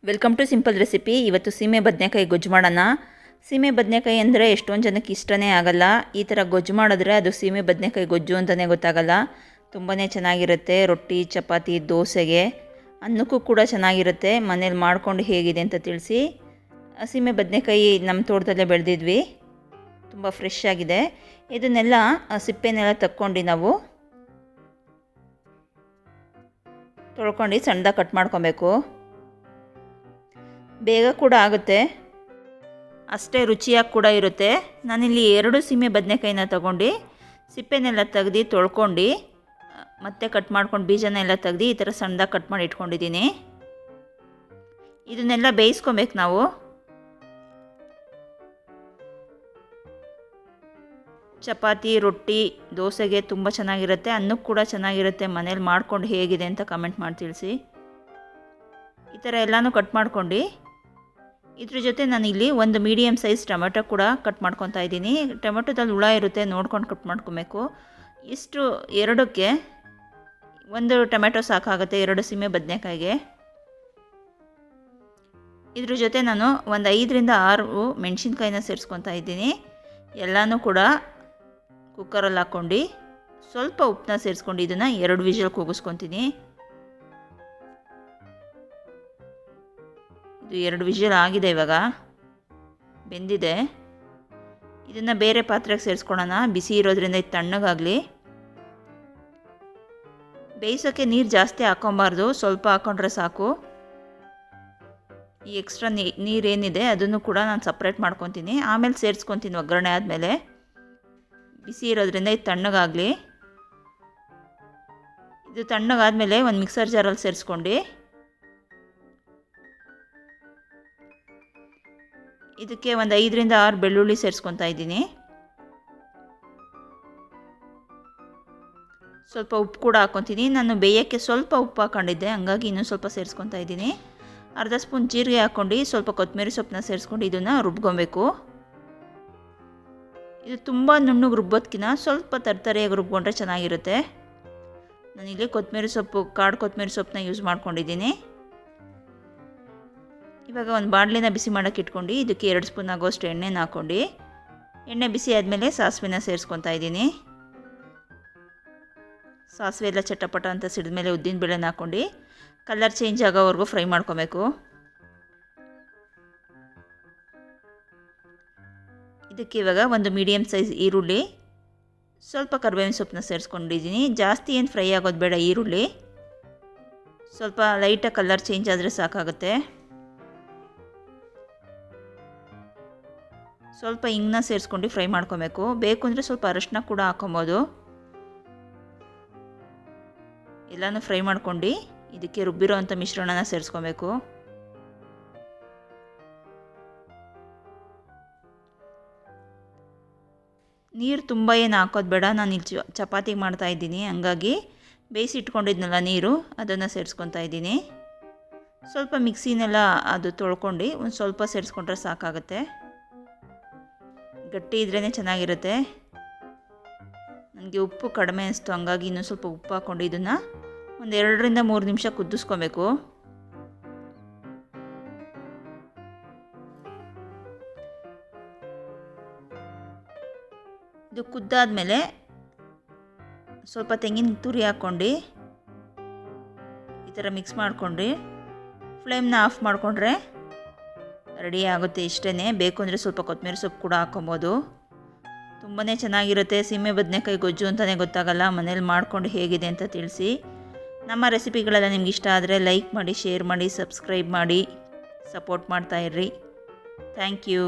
Welcome to simple recipe. ಇವತ್ತು ಸೀಮೆ ಬದನೆಕಾಯಿ ಗೊಜ್ಜು ಮಾಡೋಣ. ಸೀಮೆ ಬದನೆಕಾಯಿ ಅಂದರೆ ಎಷ್ಟೊಂದು ಜನಕ್ಕೆ ಇಷ್ಟನೇ ಆಗಲ್ಲ. ಈ ಥರ ಗೊಜ್ಜು ಮಾಡಿದ್ರೆ ಅದು ಸೀಮೆ ಬದನೆಕಾಯಿ ಗೊಜ್ಜು ಅಂತಲೇ ಗೊತ್ತಾಗಲ್ಲ. ತುಂಬಾ ಚೆನ್ನಾಗಿರುತ್ತೆ. ರೊಟ್ಟಿ, ಚಪಾತಿ, ದೋಸೆಗೆ, ಅನ್ನಕ್ಕೂ ಕೂಡ ಚೆನ್ನಾಗಿರುತ್ತೆ. ಮನೇಲಿ ಮಾಡ್ಕೊಂಡು ಹೇಗಿದೆ ಅಂತ ತಿಳಿಸಿ. ಸೀಮೆ ಬದನೆಕಾಯಿ ನಮ್ಮ ತೋಟದಲ್ಲೇ ಬೆಳೆದಿದ್ವಿ, ತುಂಬ ಫ್ರೆಶ್ ಆಗಿದೆ. ಇದನ್ನೆಲ್ಲ ಸಿಪ್ಪೆನೆಲ್ಲ ತಕ್ಕೊಂಡು ನಾವು ತೊಳ್ಕೊಂಡು ಸಣ್ಣದಾಗಿ ಕಟ್ ಮಾಡ್ಕೊಬೇಕು. ಬೇಗ ಕೂಡ ಆಗುತ್ತೆ, ಅಷ್ಟೇ ರುಚಿಯಾಗಿ ಕೂಡ ಇರುತ್ತೆ. ನಾನಿಲ್ಲಿ 2 ಸೀಮೆ ಬದನೆಕಾಯಿನ ತಗೊಂಡು ಸಿಪ್ಪೆನೆಲ್ಲ ತೆಗ್ದು ತೊಳ್ಕೊಂಡು ಮತ್ತೆ ಕಟ್ ಮಾಡ್ಕೊಂಡು ಬೀಜನೆಲ್ಲ ತೆಗ್ದು ಈ ಥರ ಸಣ್ಣದಾಗಿ ಕಟ್ ಮಾಡಿ ಇಟ್ಕೊಂಡಿದ್ದೀನಿ. ಇದನ್ನೆಲ್ಲ ಬೇಯಿಸ್ಕೊಬೇಕು ನಾವು. ಚಪಾತಿ, ರೊಟ್ಟಿ, ದೋಸೆಗೆ ತುಂಬ ಚೆನ್ನಾಗಿರುತ್ತೆ. ಅನ್ನಕ್ಕೆ ಕೂಡ ಚೆನ್ನಾಗಿರುತ್ತೆ. ಮನೇಲಿ ಮಾಡ್ಕೊಂಡು ಹೇಗಿದೆ ಅಂತ ಕಮೆಂಟ್ ಮಾಡಿ ತಿಳಿಸಿ. ಈ ಥರ ಎಲ್ಲನೂ ಕಟ್ ಮಾಡ್ಕೊಂಡು ಇದ್ರ ಜೊತೆ ನಾನಿಲ್ಲಿ ಒಂದು ಮೀಡಿಯಮ್ ಸೈಜ್ ಟೊಮೆಟೊ ಕೂಡ ಕಟ್ ಮಾಡ್ಕೊತಾ ಇದ್ದೀನಿ. ಟೊಮೆಟೊದಲ್ಲಿ ಹುಳ ಇರುತ್ತೆ, ನೋಡ್ಕೊಂಡು ಕಟ್ ಮಾಡ್ಕೊಬೇಕು. ಇಷ್ಟು 2ಕ್ಕೆ 1 ಟೊಮೆಟೊ ಸಾಕಾಗುತ್ತೆ 2 ಸೀಮೆ ಬದನೆಕಾಯಿಗೆ. ಇದ್ರ ಜೊತೆ ನಾನು ಒಂದು 5 ರಿಂದ 6 ಮೆಣಸಿನ್ಕಾಯಿನ ಸೇರಿಸ್ಕೊತಾ ಇದ್ದೀನಿ. ಎಲ್ಲನೂ ಕೂಡ ಕುಕ್ಕರಲ್ಲಿ ಹಾಕ್ಕೊಂಡು ಸ್ವಲ್ಪ ಉಪ್ಪನ್ನ ಸೇರಿಸ್ಕೊಂಡು ಇದನ್ನು 2 ವಿಷಲ್ ಕೂಗಿಸ್ಕೊತೀನಿ. ಇದು 2 ವಿಷಲ್ ಆಗಿದೆ, ಇವಾಗ ಬೆಂದಿದೆ. ಇದನ್ನು ಬೇರೆ ಪಾತ್ರೆಗೆ ಸೇರಿಸ್ಕೊಳ್ಳೋಣ. ಬಿಸಿ ಇರೋದ್ರಿಂದ ಇದು ತಣ್ಣಗಾಗಲಿ. ಬೇಯಿಸೋಕ್ಕೆ ನೀರು ಜಾಸ್ತಿ ಹಾಕ್ಕೊಬಾರ್ದು, ಸ್ವಲ್ಪ ಹಾಕ್ಕೊಂಡ್ರೆ ಸಾಕು. ಈ ಎಕ್ಸ್ಟ್ರಾ ನೀರೇನಿದೆ ಅದನ್ನು ಕೂಡ ನಾನು ಸಪ್ರೇಟ್ ಮಾಡ್ಕೊತೀನಿ, ಆಮೇಲೆ ಸೇರಿಸ್ಕೊತೀನಿ ಒಗ್ಗರಣೆ ಆದಮೇಲೆ. ಬಿಸಿ ಇರೋದ್ರಿಂದ ಇದು ತಣ್ಣಗಾಗಲಿ. ಇದು ತಣ್ಣಗಾದಮೇಲೆ ಒಂದು ಮಿಕ್ಸರ್ ಜಾರಲ್ಲಿ ಸೇರಿಸ್ಕೊಂಡು ಇದಕ್ಕೆ ಒಂದು 5 ರಿಂದ 6 ಬೆಳ್ಳುಳ್ಳಿ ಸೇರಿಸ್ಕೊತಾ ಇದ್ದೀನಿ. ಸ್ವಲ್ಪ ಉಪ್ಪು ಕೂಡ ಹಾಕ್ಕೊತೀನಿ. ನಾನು ಬೇಯೋಕ್ಕೆ ಸ್ವಲ್ಪ ಉಪ್ಪು ಹಾಕ್ಕೊಂಡಿದ್ದೆ, ಹಂಗಾಗಿ ಇನ್ನೂ ಸ್ವಲ್ಪ ಸೇರಿಸ್ಕೊತಾ ಇದ್ದೀನಿ. ಅರ್ಧ ಸ್ಪೂನ್ ಜೀರಿಗೆ ಹಾಕ್ಕೊಂಡು ಸ್ವಲ್ಪ ಕೊತ್ತಂಬರಿ ಸೊಪ್ಪನ್ನ ಸೇರಿಸ್ಕೊಂಡು ಇದನ್ನು ರುಬ್ಕೊಬೇಕು. ಇದು ತುಂಬ ನುಣ್ಣಗೆ ರುಬ್ಬೋದಕ್ಕಿಂತ ಸ್ವಲ್ಪ ತರ್ತರಿಯಾಗಿ ರುಬ್ಕೊಂಡ್ರೆ ಚೆನ್ನಾಗಿರುತ್ತೆ. ನಾನಿಲ್ಲಿ ಕೊತ್ತಂಬರಿ ಸೊಪ್ಪು, ಕಾಡು ಕೊತ್ತಂಬರಿ ಸೊಪ್ಪನ್ನ ಯೂಸ್ ಮಾಡ್ಕೊಂಡಿದ್ದೀನಿ. ಇವಾಗ ಒಂದು ಬಾಣಲಿನ ಬಿಸಿ ಮಾಡೋಕ್ಕೆ ಇಟ್ಕೊಂಡು ಇದಕ್ಕೆ 2 ಸ್ಪೂನ್ ಆಗೋಷ್ಟು ಎಣ್ಣೆನ ಹಾಕ್ಕೊಂಡು, ಎಣ್ಣೆ ಬಿಸಿ ಆದಮೇಲೆ ಸಾಸಿವೆನ ಸೇರಿಸ್ಕೊತಾ ಇದ್ದೀನಿ. ಸಾಸಿವೆ ಎಲ್ಲ ಚಟಪಟ ಅಂತ ಸಿಡಿದ್ಮೇಲೆ ಉದ್ದಿನ ಬೇಳೆನ ಹಾಕ್ಕೊಂಡು ಕಲರ್ ಚೇಂಜ್ ಆಗೋವರೆಗೂ ಫ್ರೈ ಮಾಡ್ಕೊಬೇಕು. ಇದಕ್ಕೆ ಇವಾಗ ಒಂದು ಮೀಡಿಯಮ್ ಸೈಜ್ ಈರುಳ್ಳಿ, ಸ್ವಲ್ಪ ಕರಿಬೇವಿನ ಸೊಪ್ಪನ್ನ ಸೇರಿಸ್ಕೊಂಡಿದ್ದೀನಿ. ಜಾಸ್ತಿ ಏನು ಫ್ರೈ ಆಗೋದು ಬೇಡ. ಈರುಳ್ಳಿ ಸ್ವಲ್ಪ ಲೈಟಾಗಿ ಕಲರ್ ಚೇಂಜ್ ಆದರೆ ಸಾಕಾಗುತ್ತೆ. ಸ್ವಲ್ಪ ಹಿಂಗನ್ನ ಸೇರಿಸ್ಕೊಂಡು ಫ್ರೈ ಮಾಡ್ಕೊಬೇಕು. ಬೇಕು ಅಂದರೆ ಸ್ವಲ್ಪ ಅರಶಿನ ಕೂಡ ಹಾಕೊಬೋದು. ಎಲ್ಲನೂ ಫ್ರೈ ಮಾಡ್ಕೊಂಡು ಇದಕ್ಕೆ ರುಬ್ಬಿರೋ ಅಂಥ ಮಿಶ್ರಣನ ಸೇರಿಸ್ಕೊಬೇಕು. ನೀರು ತುಂಬ ಏನು ಹಾಕೋದು ಬೇಡ. ನಾನು ಇಲ್ಲಿ ಚಪಾತಿಗೆ ಮಾಡ್ತಾಯಿದ್ದೀನಿ, ಹಂಗಾಗಿ ಬೇಯಿಸಿ ಇಟ್ಕೊಂಡಿದ್ನಲ್ಲ ನೀರು, ಅದನ್ನು ಸೇರಿಸ್ಕೊತಾ ಇದ್ದೀನಿ. ಸ್ವಲ್ಪ ಮಿಕ್ಸಿನೆಲ್ಲ ಅದು ತೊಳ್ಕೊಂಡು ಒಂದು ಸ್ವಲ್ಪ ಸೇರಿಸ್ಕೊಂಡ್ರೆ ಸಾಕಾಗುತ್ತೆ. ಗಟ್ಟಿ ಇದ್ರೇ ಚೆನ್ನಾಗಿರುತ್ತೆ. ನನಗೆ ಉಪ್ಪು ಕಡಿಮೆ ಅನಿಸ್ತು, ಹಂಗಾಗಿ ಇನ್ನೂ ಸ್ವಲ್ಪ ಉಪ್ಪು ಹಾಕ್ಕೊಂಡು ಇದನ್ನು ಒಂದು 2 ರಿಂದ 3 ನಿಮಿಷ ಕುದಿಸ್ಕೊಬೇಕು. ಇದು ಕುದ್ದಾದಮೇಲೆ ಸ್ವಲ್ಪ ತೆಂಗಿನ ತುರಿ ಹಾಕ್ಕೊಂಡು ಈ ಥರ ಮಿಕ್ಸ್ ಮಾಡ್ಕೊಂಡು ಫ್ಲೇಮ್ನ ಆಫ್ ಮಾಡಿಕೊಂಡ್ರೆ ರೆಡಿ ಆಗುತ್ತೆ. ಇಷ್ಟೇ. ಬೇಕು ಅಂದರೆ ಸ್ವಲ್ಪ ಕೊತ್ತಂಬರಿ ಸೊಪ್ಪು ಕೂಡ ಹಾಕ್ಕೊಬೋದು. ತುಂಬಾ ಚೆನ್ನಾಗಿರುತ್ತೆ. ಸೀಮೆ ಬದನೆಕಾಯಿ ಗೊಜ್ಜು ಅಂತಲೇ ಗೊತ್ತಾಗಲ್ಲ. ಮನೇಲಿ ಮಾಡ್ಕೊಂಡು ಹೇಗಿದೆ ಅಂತ ತಿಳಿಸಿ. ನಮ್ಮ ರೆಸಿಪಿಗಳೆಲ್ಲ ನಿಮ್ಗೆ ಇಷ್ಟ ಆದರೆ ಲೈಕ್ ಮಾಡಿ, ಶೇರ್ ಮಾಡಿ, ಸಬ್ಸ್ಕ್ರೈಬ್ ಮಾಡಿ, ಸಪೋರ್ಟ್ ಮಾಡ್ತಾಯಿರ್ರಿ. Thank you.